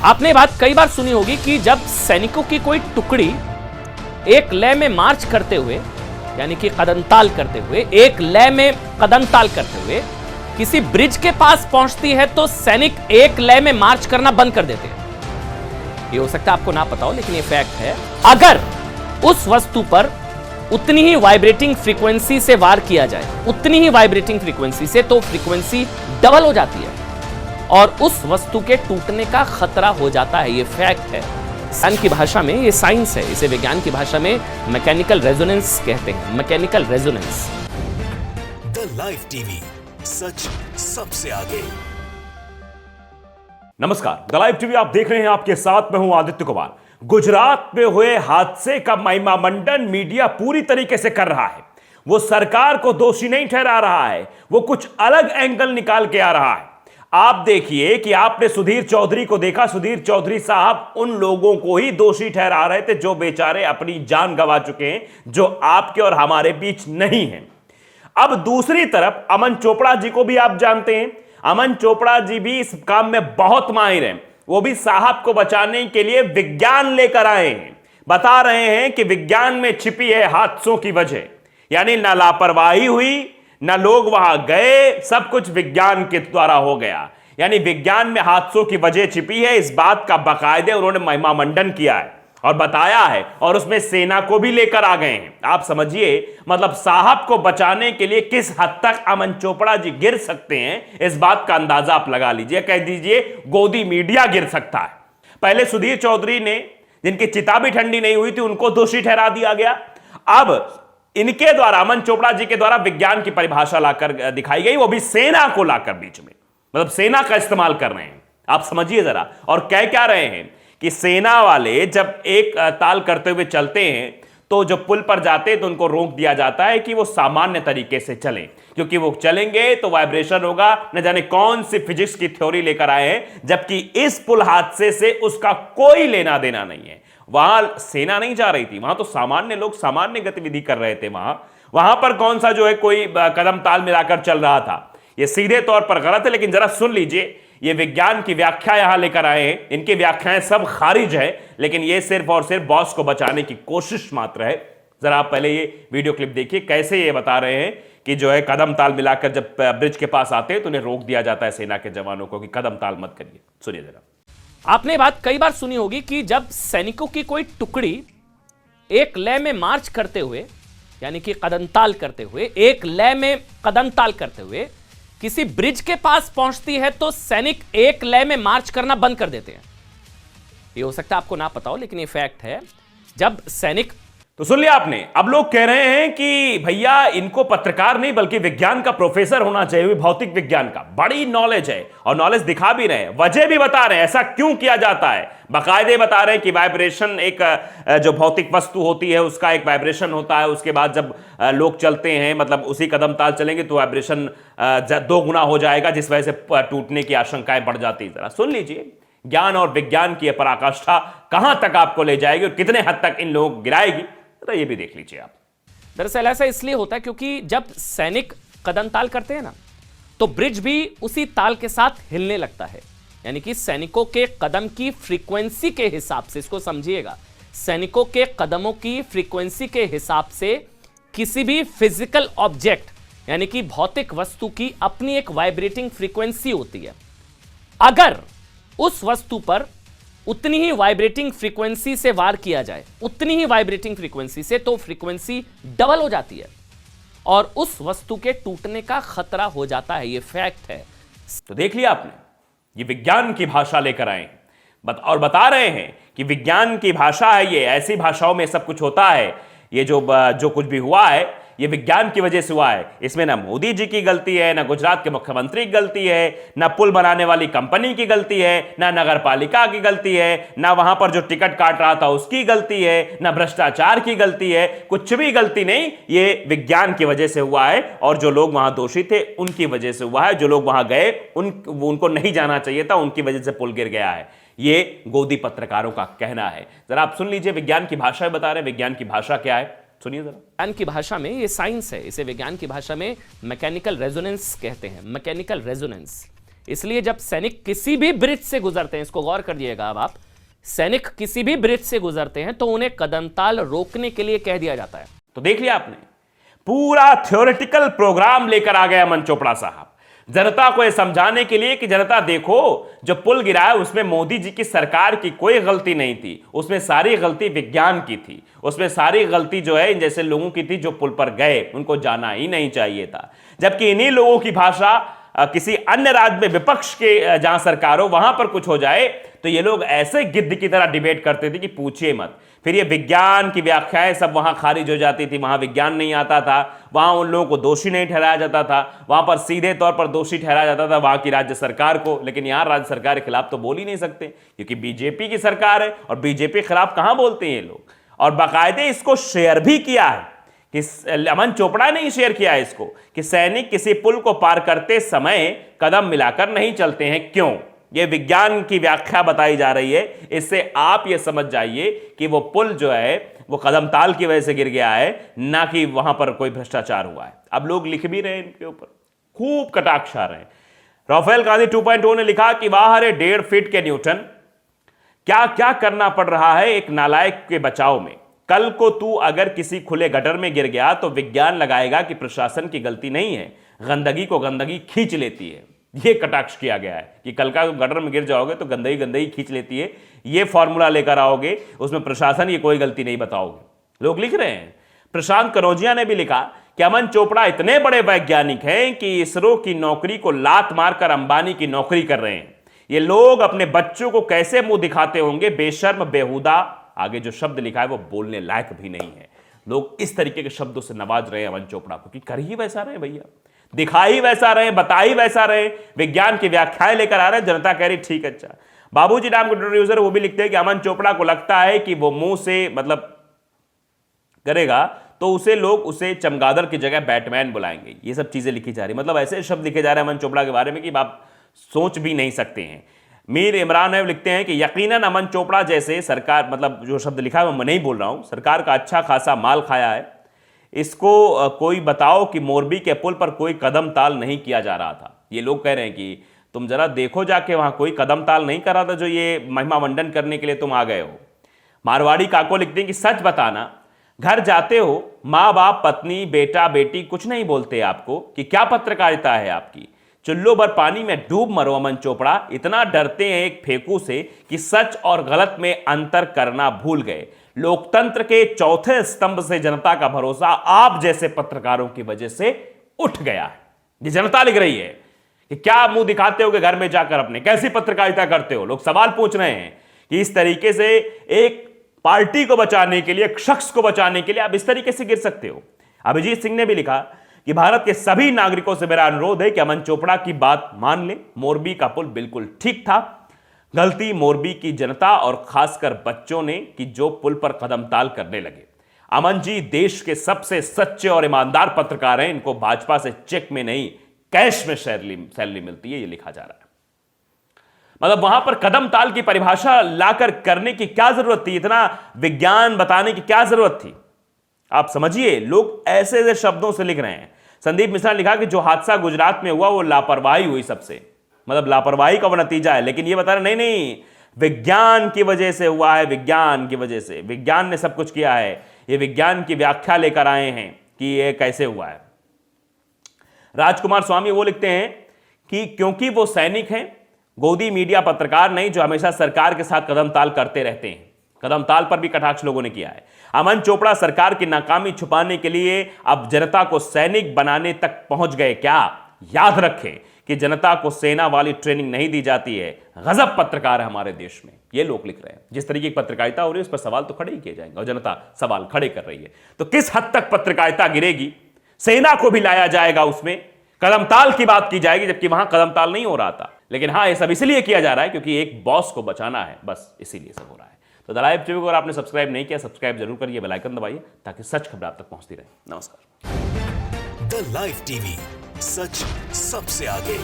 आपने बात कई बार सुनी होगी कि जब सैनिकों की कोई टुकड़ी एक लय में मार्च करते हुए, यानी कि कदमताल करते हुए, एक लय में कदमताल करते हुए किसी ब्रिज के पास पहुंचती है तो सैनिक एक लय में मार्च करना बंद कर देते हैं। ये हो सकता है आपको ना पता हो, लेकिन ये फैक्ट है। अगर उस वस्तु पर उतनी ही वाइब्रेटिंग फ्रीक्वेंसी से वार किया जाए, उतनी ही वाइब्रेटिंग फ्रीक्वेंसी से, तो फ्रीक्वेंसी डबल हो जाती है और उस वस्तु के टूटने का खतरा हो जाता है। ये फैक्ट है। विज्ञान की भाषा में ये साइंस है, इसे विज्ञान की भाषा में मैकेनिकल रेजोनेंस कहते हैं। Mechanical resonance. The live TV, सच सबसे आगे। नमस्कार, द लाइव टीवी आप देख रहे हैं। आपके साथ मैं हूं आदित्य कुमार। गुजरात में हुए हादसे का महिमामंडन मीडिया पूरी तरीके से कर रहा है। वो सरकार को दोषी नहीं ठहरा रहा है, वो कुछ अलग एंगल निकाल के आ रहा है। आप देखिए कि आपने सुधीर चौधरी को देखा। सुधीर चौधरी साहब उन लोगों को ही दोषी ठहरा रहे थे जो बेचारे अपनी जान गंवा चुके हैं, जो आपके और हमारे बीच नहीं हैं। अब दूसरी तरफ अमन चोपड़ा जी को भी आप जानते हैं। अमन चोपड़ा जी भी इस काम में बहुत माहिर हैं। वो भी साहब को बचाने के लिए विज्ञान लेकर आए हैं। बता रहे हैं कि विज्ञान में छिपी है हादसों की वजह, यानी ना लापरवाही हुई, ना लोग वहां गए, सब कुछ विज्ञान के द्वारा हो गया। यानी विज्ञान में हादसों की वजह छिपी है। इस बात का बाकायदे उन्होंने महिमामंडन किया है और बताया है, और उसमें सेना को भी लेकर आ गए हैं। आप समझिए, मतलब साहब को बचाने के लिए किस हद तक अमन चोपड़ा जी गिर सकते हैं, इस बात का अंदाजा आप लगा लीजिए। कह दीजिए गोदी मीडिया गिर सकता है। पहले सुधीर चौधरी ने, जिनकी चिता भी ठंडी नहीं हुई थी, उनको दोषी ठहरा दिया गया। अब इनके द्वारा, अमन चोपड़ा जी के द्वारा विज्ञान की परिभाषा लाकर दिखाई गई, वो भी सेना को लाकर बीच में, मतलब सेना का इस्तेमाल कर रहे हैं। आप समझिए जरा। और कह क्या रहे हैं कि सेना वाले जब एक ताल करते हुए चलते हैं तो जब पुल पर जाते हैं तो उनको रोक दिया जाता है कि वो सामान्य तरीके से चलें, क्योंकि वो चलेंगे तो वाइब्रेशन होगा। न जाने कौन सी फिजिक्स की थ्योरी लेकर आए हैं, जबकि इस पुल हादसे से उसका कोई लेना देना नहीं है। वहां सेना नहीं जा रही थी, वहां तो सामान्य लोग सामान्य गतिविधि कर रहे थे। वहां पर कौन सा जो है कोई कदम ताल मिलाकर चल रहा था। ये सीधे तौर पर गलत है। लेकिन जरा सुन लीजिए, ये विज्ञान की व्याख्या यहां लेकर आए हैं। इनकी व्याख्याएं सब खारिज है, लेकिन ये सिर्फ और सिर्फ बॉस को बचाने की कोशिश मात्र है। जरा आप पहले ये वीडियो क्लिप देखिए, कैसे ये बता रहे हैं कि जो है कदम ताल मिलाकर जब ब्रिज के पास आते हैं तो उन्हें रोक दिया जाता है सेना के जवानों को कि कदम ताल मत करिए। सुनिए जरा। आपने बात कई बार सुनी होगी कि जब सैनिकों की कोई टुकड़ी एक लय में मार्च करते हुए, यानी कि कदमताल करते हुए, एक लय में कदमताल करते हुए किसी ब्रिज के पास पहुंचती है तो सैनिक एक लय में मार्च करना बंद कर देते हैं। ये हो सकता है आपको ना पता हो, लेकिन ये फैक्ट है। जब सैनिक, तो सुन लिया आपने। अब लोग कह रहे हैं कि भैया इनको पत्रकार नहीं बल्कि विज्ञान का प्रोफेसर होना चाहिए, भौतिक विज्ञान का। बड़ी नॉलेज है और नॉलेज दिखा भी रहे हैं, वजह भी बता रहे हैं ऐसा क्यों किया जाता है। बाकायदे बता रहे हैं कि वाइब्रेशन, एक जो भौतिक वस्तु होती है उसका एक वाइब्रेशन होता है। उसके बाद जब लोग चलते हैं, मतलब उसी कदम ताल चलेंगे तो वाइब्रेशन 2 गुना हो जाएगा, जिस वजह से टूटने की आशंकाएं बढ़ जाती है। जरा सुन लीजिए, ज्ञान और विज्ञान की पराकाष्ठा कहां तक आपको ले जाएगी और कितने हद तक इन लोगों को गिराएगी, तो ये भी देख लीजिए आप। दरअसल ऐसा इसलिए होता है क्योंकि जब सैनिक कदम ताल करते हैं ना, तो ब्रिज भी उसी ताल के साथ हिलने लगता है। यानी कि सैनिकों के कदम की फ्रीक्वेंसी के हिसाब से, इसको समझिएगा, सैनिकों के कदमों की फ्रीक्वेंसी के हिसाब से किसी भी फिजिकल ऑब्जेक्ट, यानी कि भौतिक वस्तु की अपनी एक वाइब्रेटिंग फ्रीक्वेंसी होती है। अगर उस वस्तु पर उतनी ही वाइब्रेटिंग फ्रीक्वेंसी से वार किया जाए, उतनी ही वाइब्रेटिंग फ्रीक्वेंसी से, तो फ्रीक्वेंसी डबल हो जाती है और उस वस्तु के टूटने का खतरा हो जाता है। यह फैक्ट है। तो देख लिया आपने, ये विज्ञान की भाषा लेकर आए हैं और बता रहे हैं कि विज्ञान की भाषा है ये, ऐसी भाषाओं में सब कुछ होता है। ये जो कुछ भी हुआ है ये विज्ञान की वजह से हुआ है। इसमें ना मोदी जी की गलती है, ना गुजरात के मुख्यमंत्री की गलती है, ना पुल बनाने वाली कंपनी की गलती है, ना नगर पालिका की गलती है, ना वहां पर जो टिकट काट रहा था उसकी गलती है, ना भ्रष्टाचार की गलती है। कुछ भी गलती नहीं, ये विज्ञान की वजह से हुआ है। और जो लोग वहां दोषी थे उनकी वजह से हुआ है। जो लोग वहां गए उनको नहीं जाना चाहिए था, उनकी वजह से पुल गिर गया है। ये गोदी पत्रकारों का कहना है। जरा आप सुन लीजिए, विज्ञान की भाषा बता रहे हैं। विज्ञान की भाषा क्या है, सुनिए जरा। विज्ञान की भाषा में ये साइंस है, इसे विज्ञान की भाषा में मैकेनिकल रेजोनेंस कहते हैं। Mechanical resonance. इसलिए जब सैनिक किसी भी ब्रिज से गुजरते हैं, इसको गौर करिएगा अब आप, सैनिक किसी भी ब्रिज से गुजरते हैं तो उन्हें कदमताल रोकने के लिए कह दिया जाता है। तो देख लिया आपने, पूरा थ्योरेटिकल प्रोग्राम लेकर आ गया अमन चोपड़ा साहब जनता को यह समझाने के लिए कि जनता देखो, जो पुल गिरा है उसमें मोदी जी की सरकार की कोई गलती नहीं थी, उसमें सारी गलती विज्ञान की थी, उसमें सारी गलती जो है इन जैसे लोगों की थी जो पुल पर गए, उनको जाना ही नहीं चाहिए था। जबकि इन्हीं लोगों की भाषा किसी अन्य राज्य में विपक्ष के जहां सरकार हो वहां पर कुछ हो जाए तो ये लोग ऐसे गिद्ध की तरह डिबेट करते थे कि पूछिए मत। फिर ये विज्ञान की व्याख्याएं सब वहां खारिज हो जाती थी, वहां विज्ञान नहीं आता था, वहां उन लोगों को दोषी नहीं ठहराया जाता था, वहां पर सीधे तौर पर दोषी ठहराया जाता था वहां की राज्य सरकार को। लेकिन यहां राज्य सरकार के खिलाफ तो बोल ही नहीं सकते क्योंकि बीजेपी की सरकार है और बीजेपी के खिलाफ कहां बोलते हैं ये लोग। और बाकायदे इसको शेयर भी किया है कि अमन चोपड़ा ने ही शेयर किया है इसको कि सैनिक किसी पुल को पार करते समय कदम मिलाकर नहीं चलते हैं। क्यों? ये विज्ञान की व्याख्या बताई जा रही है। इससे आप ये समझ जाइए कि वो पुल जो है वो कदमताल की वजह से गिर गया है, ना कि वहां पर कोई भ्रष्टाचार हुआ है। अब लोग लिख भी रहे हैं इनके ऊपर, खूब कटाक्ष आ रहे हैं। राफेल गांधी 2.0 ने लिखा कि वाह रे 1.5 फीट के न्यूटन, क्या क्या करना पड़ रहा है एक नालायक के बचाव में। कल को तू अगर किसी खुले गटर में गिर गया तो विज्ञान लगाएगा कि प्रशासन की गलती नहीं है, गंदगी को गंदगी खींच लेती है। यह कटाक्ष किया गया है कि कल का गटर में गिर जाओगे तो गंदगी गंदगी खींच लेती है। यह फॉर्मूला लेकर आओगे, उसमें प्रशासन की कोई गलती नहीं बताओगे। लोग लिख रहे हैं। प्रशांत कनौजिया ने भी लिखा कि अमन चोपड़ा इतने बड़े वैज्ञानिक हैं कि इसरो की नौकरी को लात मारकर अंबानी की नौकरी कर रहे हैं। ये लोग अपने बच्चों को कैसे मुंह दिखाते होंगे, बेशर्म बेहुदा। आगे जो शब्द लिखा है वो बोलने लायक भी नहीं है। लोग इस तरीके के शब्दों से नवाज रहे हैं अमन चोपड़ा को कि कर ही वैसा रहे भैया, दिखा ही वैसा रहे, बता ही वैसा रहे, विज्ञान की व्याख्याएं लेकर आ रहे हैं। जनता कह रही ठीक है। अच्छा, बाबूजी नाम के ट्विटर यूजर वो भी लिखते हैं कि अमन चोपड़ा को लगता है कि वो मुंह से मतलब करेगा तो उसे लोग उसे चमगादड़ की जगह बैटमैन बुलाएंगे। ये सब चीजें लिखी जा रही, मतलब ऐसे शब्द लिखे जा रहे हैं अमन चोपड़ा के बारे में कि आप सोच भी नहीं सकते हैं। मीर इमरान है लिखते हैं कि यकीनन अमन चोपड़ा जैसे सरकार, मतलब जो शब्द लिखा है मैं नहीं बोल रहा हूं, सरकार का अच्छा खासा माल खाया है। इसको कोई बताओ कि मोरबी के पुल पर कोई कदम ताल नहीं किया जा रहा था। ये लोग कह रहे हैं कि तुम जरा देखो जाके, वहां कोई कदम ताल नहीं कर रहा था जो ये महिमा मंडन करने के लिए तुम आ गए हो। मारवाड़ी काको लिखते हैं कि सच बताना, घर जाते हो माँ बाप पत्नी बेटा बेटी कुछ नहीं बोलते आपको कि क्या पत्रकारिता है आपकी। चुल्लो भर पानी में डूब मरो अमन चोपड़ा, इतना डरते हैं एक फेंकू से कि सच और गलत में अंतर करना भूल गए। लोकतंत्र के चौथे स्तंभ से जनता का भरोसा आप जैसे पत्रकारों की वजह से उठ गया है। ये जनता लिख रही है कि क्या मुंह दिखाते हो कि घर में जाकर अपने कैसी पत्रकारिता करते हो। लोग सवाल पूछ रहे हैं कि इस तरीके से एक पार्टी को बचाने के लिए, एक शख्स को बचाने के लिए आप इस तरीके से गिर सकते हो। अभिजीत सिंह ने भी लिखा कि भारत के सभी नागरिकों से मेरा अनुरोध है कि अमन चोपड़ा की बात मान ले। मोरबी का पुल बिल्कुल ठीक था, गलती मोरबी की जनता और खासकर बच्चों ने कि जो पुल पर कदम ताल करने लगे। अमन जी देश के सबसे सच्चे और ईमानदार पत्रकार हैं, इनको भाजपा से चेक में नहीं कैश में सैलरी मिलती है, ये लिखा जा रहा है। मतलब वहां पर कदम ताल की परिभाषा लाकर करने की क्या जरूरत थी, इतना विज्ञान बताने की क्या जरूरत थी। आप समझिए, लोग ऐसे ऐसे शब्दों से लिख रहे हैं। संदीप मिश्रा ने लिखा कि जो हादसा गुजरात में हुआ वो लापरवाही हुई सबसे, मतलब लापरवाही का वो नतीजा है। लेकिन ये बता रहे नहीं, विज्ञान की वजह से हुआ है, विज्ञान की वजह से, विज्ञान ने सब कुछ किया है। ये विज्ञान की व्याख्या लेकर आए हैं कि ये कैसे हुआ है। राजकुमार स्वामी वो लिखते हैं कि क्योंकि वो सैनिक हैं, गोदी मीडिया पत्रकार नहीं जो हमेशा सरकार के साथ कदम ताल करते रहते हैं। कदम ताल पर भी कटाक्ष लोगों ने किया है। अमन चोपड़ा सरकार की नाकामी छुपाने के लिए अब जनता को सैनिक बनाने तक पहुंच गए क्या? याद रखें कि जनता को सेना वाली ट्रेनिंग नहीं दी जाती है। गजब पत्रकार है हमारे देश में, ये लोग लिख रहे हैं। जिस तरीके की पत्रकारिता हो रही है उस पर सवाल तो खड़े ही किए जाएंगे और जनता सवाल खड़े कर रही है। तो किस हद तक पत्रकारिता गिरेगी? सेना को भी लाया जाएगा, उसमें कदमताल की बात की जाएगी, जबकि वहां कदमताल नहीं हो रहा था। लेकिन हां, यह सब इसलिए किया जा रहा है क्योंकि एक बॉस को बचाना है, बस इसीलिए सब हो रहा है। तो द लाइव टीवी को अगर आपने सब्सक्राइब नहीं किया, सब्सक्राइब जरूर करिए, बेल आइकन दबाइए ताकि सच खबर आप तक पहुंचती रहे। नमस्कार। द लाइव टीवी, सच सबसे आगे।